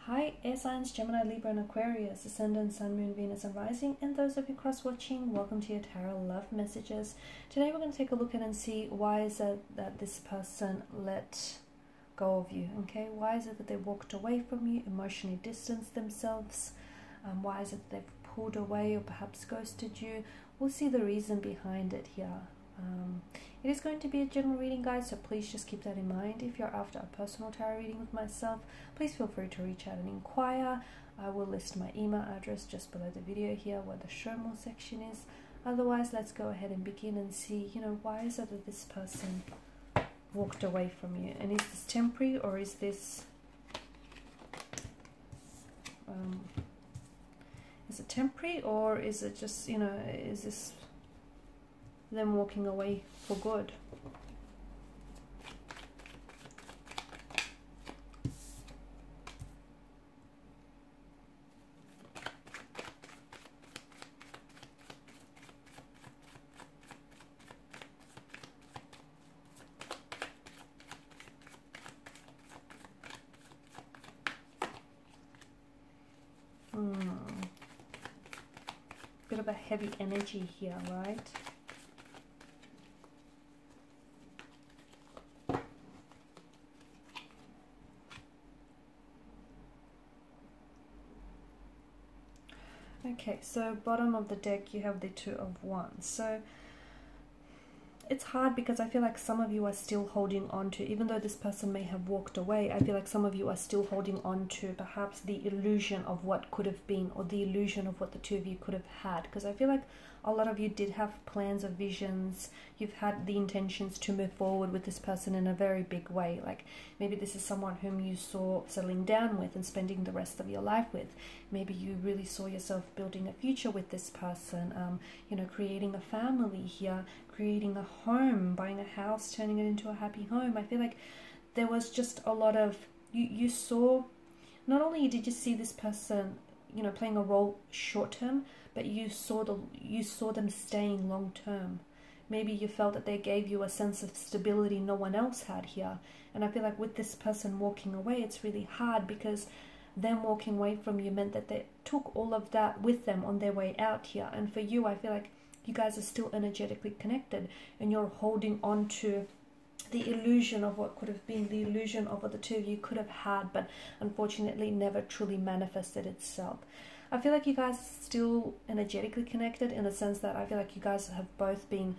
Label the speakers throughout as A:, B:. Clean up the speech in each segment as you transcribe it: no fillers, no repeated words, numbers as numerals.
A: Hi, air signs, Gemini, Libra, and Aquarius, Ascendant, Sun, Moon, Venus, and Rising, and those of you cross-watching, welcome to your Tarot Love Messages. Today we're going to take a look at and see why is it that this person let go of you, okay? Why is it that they walked away from you, emotionally distanced themselves? Why is it that they've pulled away or perhaps ghosted you? We'll see the reason behind it here. It is going to be a general reading, guys, so please just keep that in mind. If you're after a personal tarot reading with myself, please feel free to reach out and inquire. I will list my email address just below the video here where the show more section is. Otherwise, let's go ahead and begin and see, why is it that this person walked away from you? And is this temporary, or is this is it temporary, or is it just, is this them walking away for good? Bit of a heavy energy here, right? Okay, so bottom of the deck you have the Two of Wands. So it's hard because I feel like some of you are still holding on to, even though this person may have walked away, I feel like some of you are still holding on to perhaps the illusion of what could have been, or the illusion of what the two of you could have had. Because I feel like a lot of you did have plans or visions. You've had the intentions to move forward with this person in a very big way. Like maybe this is someone whom you saw settling down with and spending the rest of your life with. Maybe you really saw yourself building a future with this person, creating a family here, creating a home, buying a house, turning it into a happy home. I feel like there was just a lot of, you saw, not only did you see this person, playing a role short term, but you saw them staying long term. Maybe you felt that they gave you a sense of stability no one else had here. And I feel like with this person walking away, it's really hard, because them walking away from you meant that they took all of that with them on their way out here. And for you, I feel like you guys are still energetically connected, and you're holding on to the illusion of what could have been, the illusion of what the two of you could have had, but unfortunately never truly manifested itself. I feel like you guys are still energetically connected, in the sense that I feel like you guys have both been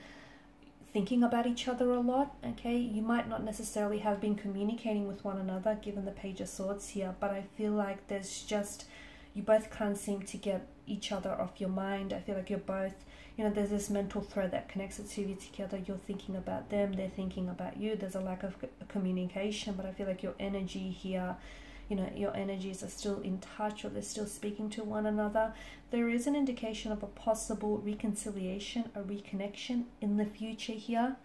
A: thinking about each other a lot, okay? You might not necessarily have been communicating with one another, given the Page of Swords here, but I feel like there's just, you both can't seem to get each other off your mind. I feel like you're both, there's this mental thread that connects the two of you together. You're thinking about them, they're thinking about you. There's a lack of communication, but I feel like your energy here, your energies are still in touch, or they're still speaking to one another. There is an indication of a possible reconciliation, a reconnection in the future here,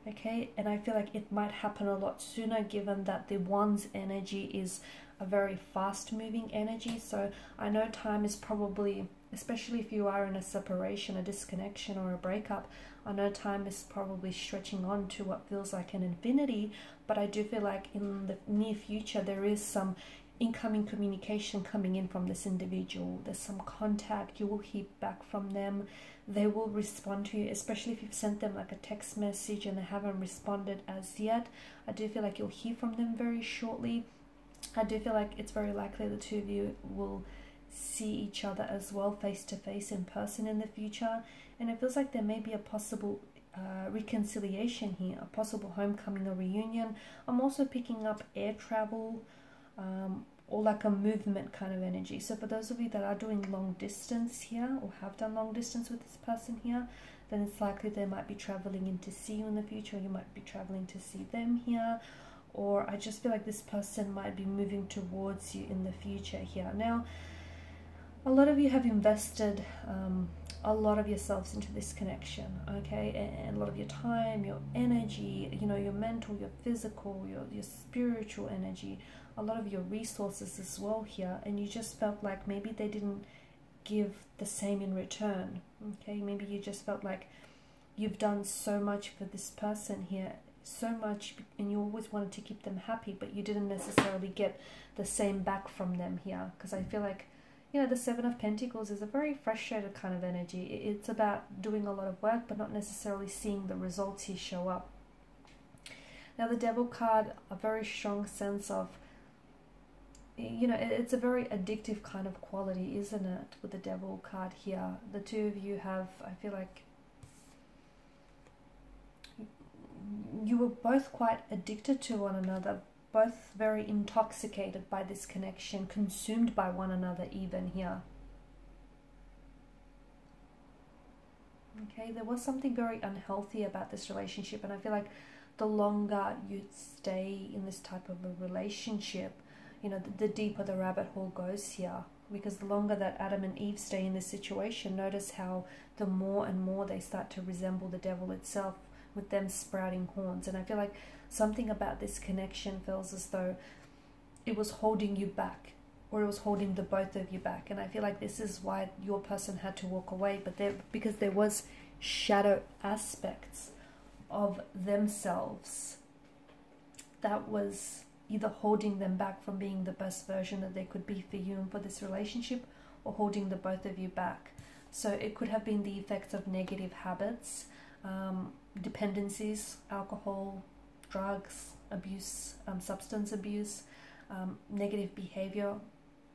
A: okay? And I feel like it might happen a lot sooner, given that the Wands energy is a very fast moving energy. So I know time is probably, especially if you are in a separation, a disconnection, or a breakup, I know time is probably stretching on to what feels like an infinity, but I do feel like in the near future there is some incoming communication coming in from this individual. There's some contact, you will hear back from them, they will respond to you, especially if you've sent them like a text message and they haven't responded as yet. I do feel like you'll hear from them very shortly. I do feel like it's very likely the two of you will see each other as well, face to face, in person in the future. And it feels like there may be a possible reconciliation here, a possible homecoming or reunion. I'm also picking up air travel, or like a movement kind of energy. So for those of you that are doing long distance here, or have done long distance with this person here, then it's likely they might be traveling in to see you in the future, or you might be traveling to see them here. Or I just feel like this person might be moving towards you in the future here. Now, a lot of you have invested a lot of yourselves into this connection, okay? And a lot of your time, your energy, your mental, your physical, your spiritual energy, a lot of your resources as well here. And you just felt like maybe they didn't give the same in return, okay? Maybe you just felt like you've done so much for this person here, so much, and you always wanted to keep them happy, but you didn't necessarily get the same back from them here. Because I feel like, you know, the Seven of Pentacles is a very frustrated kind of energy. It's about doing a lot of work, but not necessarily seeing the results here show up. Now, the Devil card, a very strong sense of, you know, it's a very addictive kind of quality, isn't it? With the Devil card here, the two of you have, I feel like, you were both quite addicted to one another, both very intoxicated by this connection, consumed by one another even here. Okay, there was something very unhealthy about this relationship, and I feel like the longer you stay in this type of a relationship, you know, the deeper the rabbit hole goes here. Because the longer that Adam and Eve stay in this situation, notice how the more and more they start to resemble the devil itself, with them sprouting horns. And I feel like something about this connection feels as though it was holding you back, or it was holding the both of you back. And I feel like this is why your person had to walk away, but because there was shadow aspects of themselves that was either holding them back from being the best version that they could be for you and for this relationship, or holding the both of you back. So it could have been the effects of negative habits, dependencies, alcohol, drugs, abuse, substance abuse, negative behavior,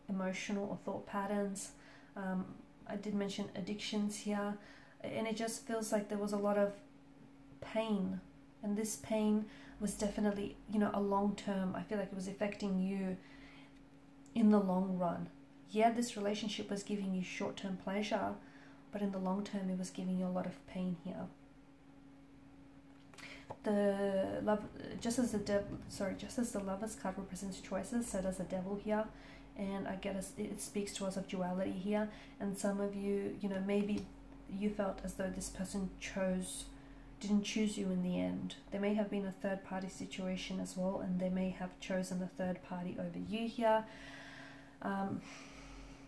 A: emotional or thought patterns. I did mention addictions here, and it just feels like there was a lot of pain, and this pain was definitely, you know, a long term. I feel like it was affecting you in the long run. Yeah, this relationship was giving you short-term pleasure, but in the long term it was giving you a lot of pain here. The love, just as the Lovers card represents choices, so does the Devil here, and I guess it speaks to us of duality here. And some of you, you know, maybe you felt as though this person didn't choose you in the end. There may have been a third party situation as well, and they may have chosen a third party over you here.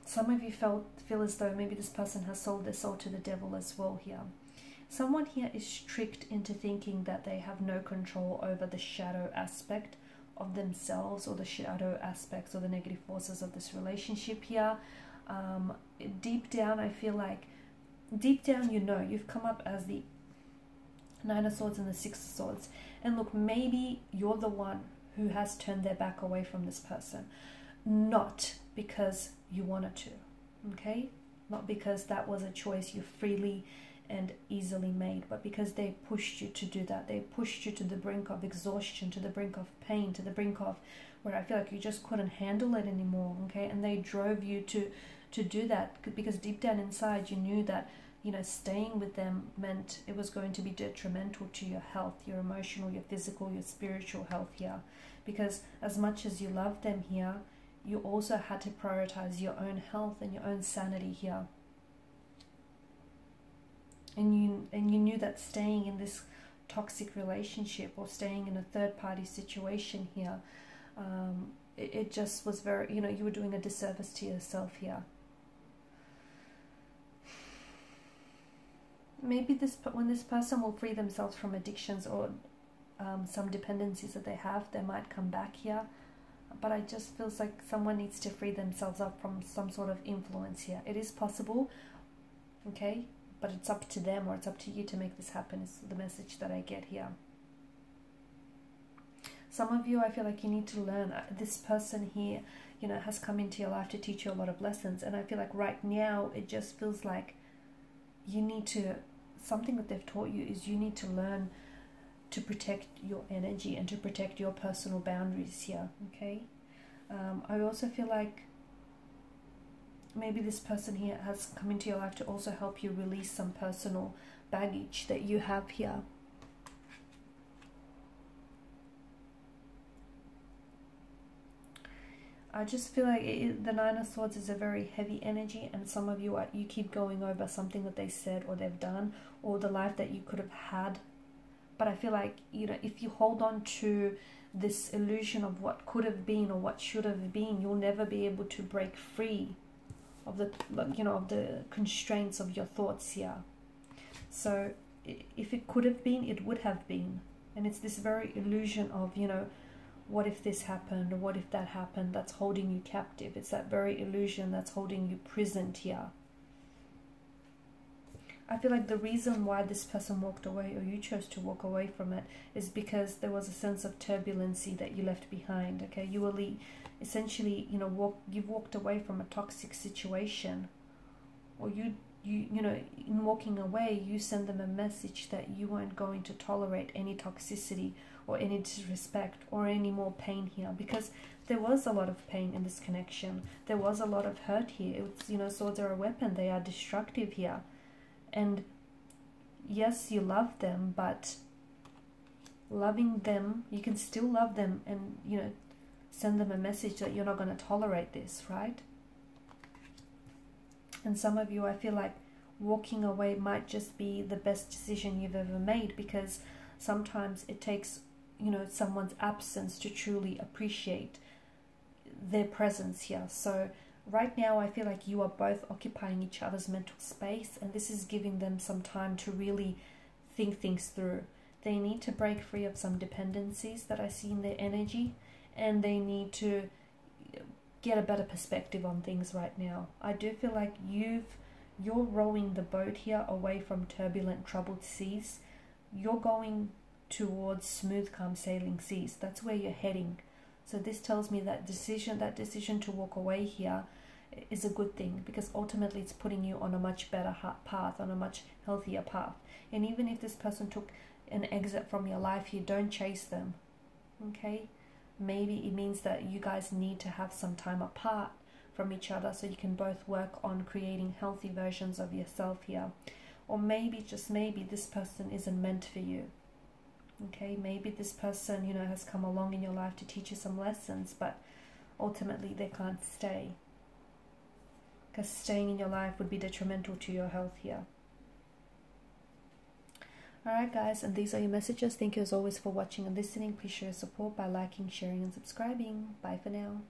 A: Some of you feel as though maybe this person has sold their soul to the devil as well here. Someone here is tricked into thinking that they have no control over the shadow aspect of themselves, or the shadow aspects or the negative forces of this relationship here. Deep down, I feel like, deep down, you know, you've come up as the Nine of Swords and the Six of Swords. And look, maybe you're the one who has turned their back away from this person. Not because you wanted to, okay? Not because that was a choice you freely and easily made, but because they pushed you to do that. They pushed you to the brink of exhaustion, to the brink of pain, to the brink of where I feel like you just couldn't handle it anymore, okay? And they drove you to do that, because deep down inside you knew that, you know, staying with them meant it was going to be detrimental to your health, your emotional, your physical, your spiritual health here. Because as much as you loved them here, you also had to prioritize your own health and your own sanity here. And you knew that staying in this toxic relationship, or staying in a third party situation here, it just was very, you know, you were doing a disservice to yourself here. Maybe when this person will free themselves from addictions or some dependencies that they have, they might come back here. But I just feels like someone needs to free themselves up from some sort of influence here. It is possible, okay? But it's up to them, or it's up to you to make this happen, is the message that I get here. Some of you, I feel like you need to learn. This person here, you know, has come into your life to teach you a lot of lessons. And I feel like right now, it just feels like you need to, something that they've taught you is you need to learn to protect your energy and to protect your personal boundaries here, okay? I also feel like maybe this person here has come into your life to also help you release some personal baggage that you have here. I just feel like the Nine of Swords is a very heavy energy, and some of you you keep going over something that they said or they've done, or the life that you could have had. But I feel like, you know, if you hold on to this illusion of what could have been or what should have been, you'll never be able to break free of the, you know, of the constraints of your thoughts here. So if it could have been, it would have been. And it's this very illusion of, you know, what if this happened, or what if that happened, that's holding you captive. It's that very illusion that's holding you prisoned here. I feel like the reason why this person walked away, or you chose to walk away from it, is because there was a sense of turbulency that you left behind. Okay, you were essentially, you know, you've walked away from a toxic situation, or you know, in walking away, you send them a message that you weren't going to tolerate any toxicity or any disrespect or any more pain here, because there was a lot of pain in this connection. There was a lot of hurt here. It's, you know, swords are a weapon. They are destructive here. And yes, you love them, but loving them, you can still love them and, you know, send them a message that you're not going to tolerate this, right? And some of you, I feel like walking away might just be the best decision you've ever made, because sometimes it takes, you know, someone's absence to truly appreciate their presence here. So right now, I feel like you are both occupying each other's mental space, and this is giving them some time to really think things through. They need to break free of some dependencies that I see in their energy, and they need to get a better perspective on things right now. I do feel like you're rowing the boat here away from turbulent, troubled seas. You're going towards smooth, calm sailing seas. That's where you're heading. So this tells me that decision to walk away here is a good thing, because ultimately it's putting you on a much better path, on a much healthier path. And even if this person took an exit from your life here, don't chase them, okay? Maybe it means that you guys need to have some time apart from each other so you can both work on creating healthy versions of yourself here. Or maybe, just maybe, this person isn't meant for you. Okay, maybe this person, you know, has come along in your life to teach you some lessons, but ultimately they can't stay, because staying in your life would be detrimental to your health here. Alright guys, and these are your messages. Thank you as always for watching and listening. Please show your support by liking, sharing and subscribing. Bye for now.